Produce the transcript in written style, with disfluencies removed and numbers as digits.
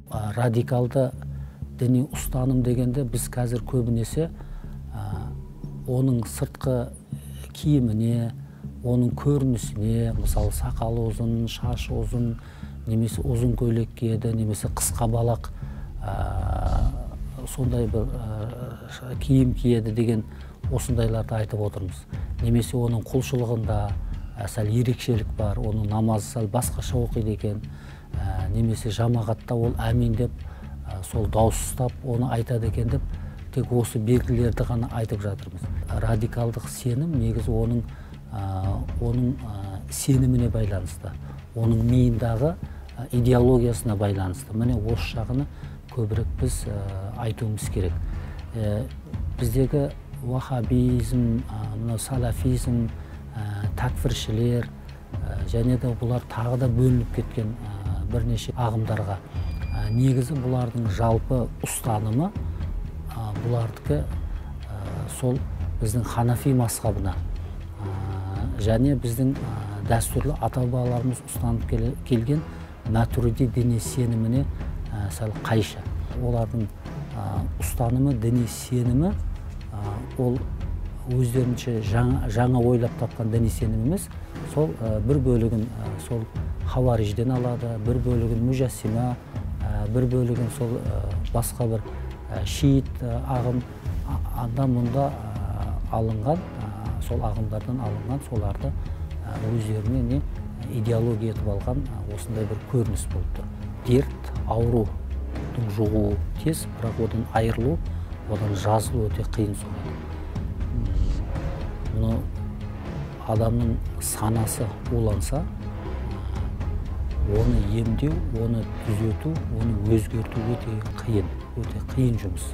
Радикалды діни ұстаным дегенде біз қазір көбінесе оның сыртқы киіміне, оның көрінісіне, мысалы сақалы ұзын, шашы ұзын, немесе ұзын көйлек киеді, немесе қысқа балақ сондай бір киім киеді деген осындайларды айтып отырмыз. Немесе оның құлшылығында сәл ерекшелік бар, оның намазы сәл басқаша оқиды екен, немесе жамағатта ол әмин деп сол дауыс ұстап оны айтады екен деп тек осы белгілерді ғана айтып жатырмыз. Радикалдық сенім негізі оның сеніміне байланысты, оның миындағы идеологиясына байланысты. Міне осы жағыны көбірек біз айтуымыз керек. Біздегі вахабизм, салафизм, такфиршілер және де бұлар тағы да бөлініп кеткен бірнеше ағымдарға. Негізі бұлардың жалпы ұстанымы бұлардікі сол біздің ханафи мазхабына және біздің дәстүрлі ата-бабаларымыз ұстанып келген матурidi діни сеніміне сәл қайшы. Олардың ұстанымы, діни сенімі ол өздерінше жаңа ойлап тапқан діни сенім емес. Сол бір бөлігін сол хаварижден алады, бір бөлігін мужассима, бір бөлігін сол басқа бір шиит ағым анда-мұнда алынған, сол ағымдардан алынған, соларды өздеріне идеология етіп алған осындай бір көрініс болды. Дерт, аурудың жұғуы тез, бірақ одан айырылу, одан жазылу өте қиын соғады. Мұны адамның санасы уланса, оны емдеу, оны түзету, оны өзгерту өте қиын жұмыс.